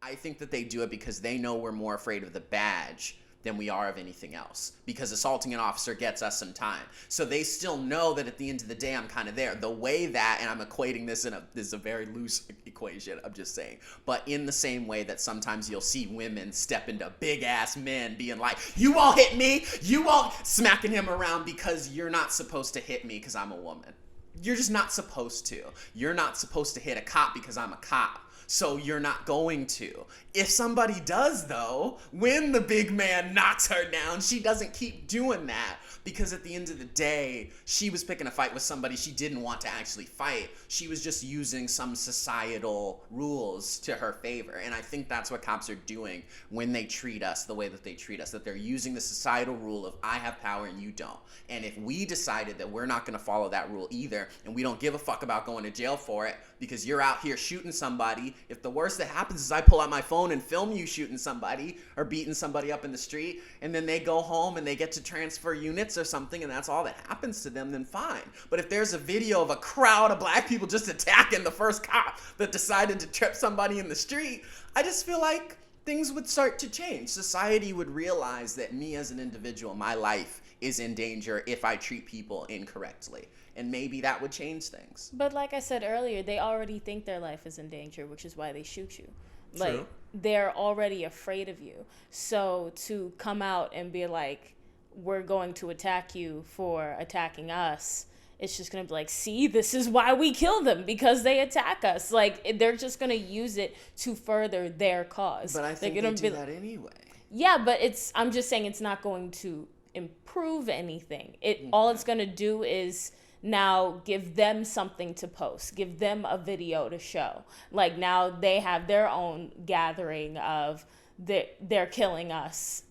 I think that they do it because they know we're more afraid of the badge than we are of anything else, because assaulting an officer gets us some time. So they still know that at the end of the day, I'm kind of there. The way that, and I'm equating this this is a very loose equation, I'm just saying, but in the same way that sometimes you'll see women step into big ass men being like, you won't hit me, you won't, smacking him around because you're not supposed to hit me because I'm a woman. You're just not supposed to. You're not supposed to hit a cop because I'm a cop. So you're not going to. If somebody does, though, when the big man knocks her down, she doesn't keep doing that, because at the end of the day, she was picking a fight with somebody she didn't want to actually fight. She was just using some societal rules to her favor. And I think that's what cops are doing when they treat us the way that they treat us, that they're using the societal rule of I have power and you don't. And if we decided that we're not going to follow that rule either, and we don't give a fuck about going to jail for it because you're out here shooting somebody, if the worst that happens is I pull out my phone and film you shooting somebody or beating somebody up in the street, and then they go home and they get to transfer units or something, and that's all that happens to them, then fine. But if there's a video of a crowd of black people just attacking the first cop that decided to trip somebody in the street, I just feel like things would start to change. Society would realize that me as an individual, my life is in danger if I treat people incorrectly. And maybe that would change things. But like I said earlier, they already think their life is in danger, which is why they shoot you. True. Like, they're already afraid of you. So to come out and be like, we're going to attack you for attacking us, it's just going to be like, see, this is why we kill them, because they attack us. Like, they're just going to use it to further their cause. But I think they do that anyway. Yeah, but I'm just saying it's not going to improve anything. All it's going to do is now give them something to post, give them a video to show. Like, now they have their own gathering of they're killing us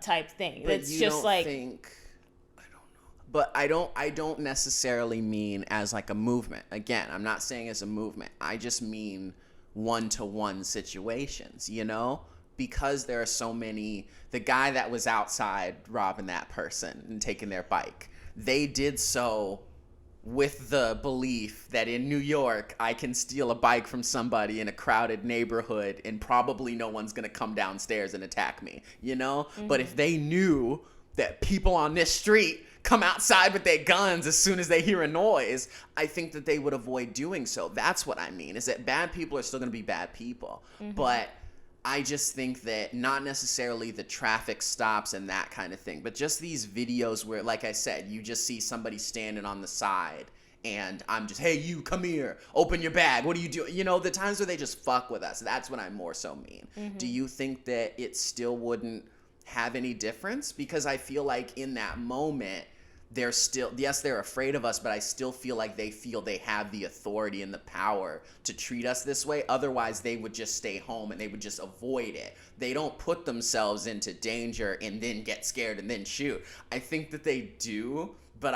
type thing. But it's you just don't like think, I don't know. But I don't necessarily mean as like a movement. Again, I'm not saying as a movement. I just mean one-to-one situations, you know? Because there are so many, the guy that was outside robbing that person and taking their bike, they did so with the belief that in New York, I can steal a bike from somebody in a crowded neighborhood and probably no one's going to come downstairs and attack me, you know? Mm-hmm. But if they knew that people on this street come outside with their guns as soon as they hear a noise, I think that they would avoid doing so. That's what I mean, is that bad people are still going to be bad people. Mm-hmm. But I just think that not necessarily the traffic stops and that kind of thing, but just these videos where, like I said, you just see somebody standing on the side and I'm just, hey, you come here, open your bag. What are you doing? You know, the times where they just fuck with us, that's what I more so mean. Mm-hmm. Do you think that it still wouldn't have any difference? Because I feel like in that moment, they're still, yes, they're afraid of us, but I still feel like they feel they have the authority and the power to treat us this way. Otherwise, they would just stay home and they would just avoid it. They don't put themselves into danger and then get scared and then shoot. I think that they do, but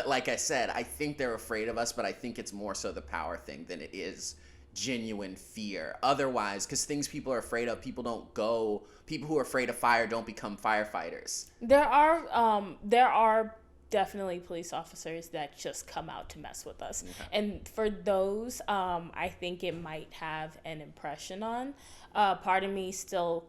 like I said, I think they're afraid of us, but I think it's more so the power thing than it is genuine fear. Otherwise, because things people are afraid of, people who are afraid of fire don't become firefighters. There are definitely police officers that just come out to mess with us. Okay. And for those, I think it might have an impression on. Part of me still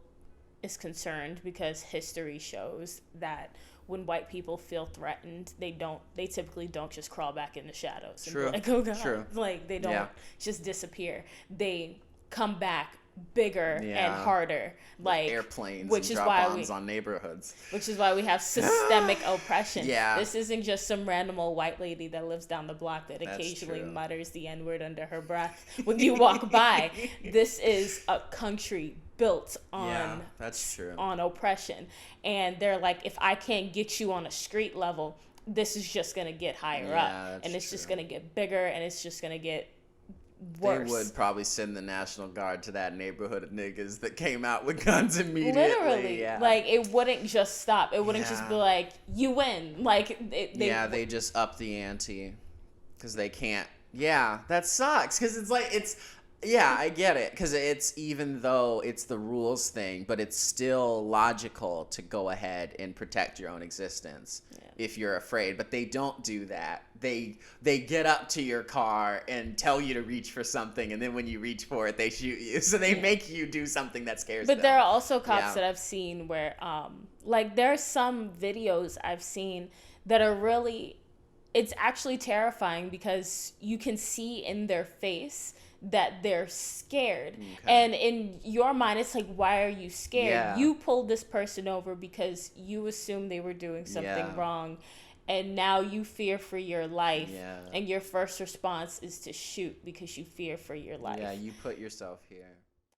is concerned because history shows that when white people feel threatened, they typically don't just crawl back in the shadows. And True. Be like, oh God. True. Like, they don't just disappear. They come back bigger and harder, like airplanes, which and is drop why bombs on neighborhoods. Which is why we have systemic oppression. Yeah, this isn't just some random old white lady that lives down the block that That's occasionally true. mutters the N-word under her breath when you walk by. This is a country built on that's true. on oppression, and they're like, if I can't get you on a street level, this is just gonna get higher up, and it's just gonna get bigger, and it's just gonna get worse. They would probably send the National Guard to that neighborhood of niggas that came out with guns immediately. Literally. Like, it wouldn't just stop. It wouldn't just be like, you win. Like, they just up the ante because they can't. Yeah, that sucks because it's like, Yeah, I get it, because it's, even though it's the rules thing, but it's still logical to go ahead and protect your own existence if you're afraid. But they don't do that. They get up to your car and tell you to reach for something, and then when you reach for it, they shoot you. So they make you do something that scares them. But there are also cops that I've seen where, like, there are some videos I've seen that are really, it's actually terrifying because you can see in their face that they're scared. And in your mind, it's like, why are you scared? Yeah. You pulled this person over because you assumed they were doing something wrong. And now you fear for your life. And your first response is to shoot because you fear for your life. Yeah, you put yourself here.